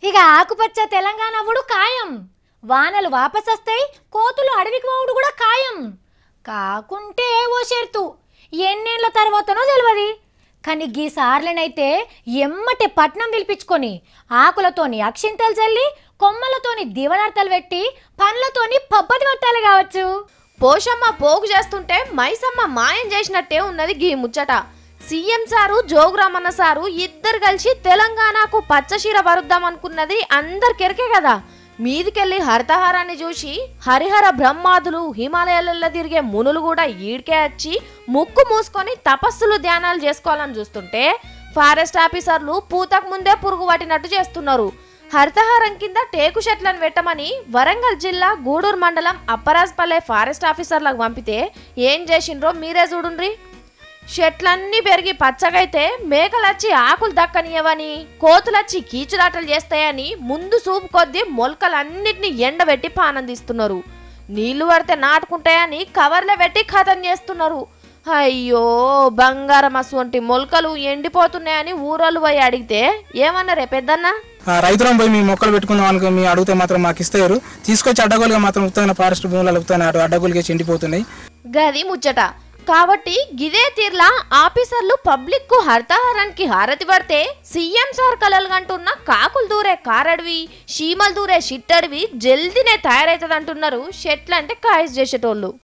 ఇక ఆకుపచ్చ తెలంగాణ వుడు ఖాయం. వానలు వాపసొస్తాయి, కోతులు అడవికి పోవుడు కూడా ఖాయం. కాకుంటే ఓ షరతు, ఎన్నేళ్ల తర్వాతనో తెలియదు. కానీ గీసార్లనైతే ఎమ్మటే పట్నం పిలిపించుకొని ఆకులతోని అక్షింతలు చల్లి, కొమ్మలతోని దివనర్తలు పెట్టి, పండ్లతోని పబ్బతి పట్టాలి కావచ్చు. పోషమ్మ పోగు చేస్తుంటే మైసమ్మ మాయం చేసినట్టే ఉన్నది గీ ముచ్చట. సీఎం సారు జోగురామన్న సారు ఇద్దరు కలిసి తెలంగాణకు పచ్చశీర వరుద్దామనుకున్నది అందరికెరికే కదా. మీదికెళ్ళి హరితహారాన్ని చూసి హరిహర బ్రహ్మాదులు హిమాలయాలలో తిరిగే మునులు కూడా ఈడికే వచ్చి ముక్కు మూసుకొని తపస్సులు ధ్యానాలు చేసుకోవాలని చూస్తుంటే ఫారెస్ట్ ఆఫీసర్లు పూతకు ముందే పురుగు పట్టినట్టు చేస్తున్నారు. హరితహారం కింద టేకు చెట్లను పెట్టమని వరంగల్ జిల్లా గూడూరు మండలం అప్పరాజపల్లె ఫారెస్ట్ ఆఫీసర్లకు పంపితే ఏం చేసిండ్రో మీరే చూడుండ్రి. చెట్లన్నీ పెరిగి పచ్చగైతే మేకలచ్చి ఆకులు దక్కనియవని, కోతులచ్చి కీచులాటలు చేస్తాయని ముందు సూపు కొద్దీ మొలకలన్నిటినీ ఎండబెట్టి పానందిస్తున్నారు. నీళ్లు పడితే నాటుకుంటాయని కవర్లో పెట్టి ఖతం చేస్తున్నారు. అయ్యో బంగారం అటువంటి మొలకలు ఎండిపోతున్నాయని ఊరోళ్ళు పోయి అడిగితే ఏమన్నారే పెద్దన్న? రైతులం పోయి మీ మొక్కలు పెట్టుకుందాం అనుకో, మీ అడిగితే మాత్రం మాకు ఇస్తారు, తీసుకొచ్చి అడ్డగోలుగా మాత్రం ఉత్తమైన ఫారెస్ట్ భూములు అడ్డగోలుగా ఎండిపోతున్నాయి. గది ముచ్చట. కాబట్టి గిదే తీర్లా ఆఫీసర్లు పబ్లిక్ కు హరితహారానికి హారతి పడితే సీఎం సార్ కలలుగంటున్న కాకులు దూరే కారడివి, చీమలు దూరే షిట్టడివి జల్దీనే తయారైతదంటున్నారు చెట్లంటే కాయస్ చేసేటోళ్ళు.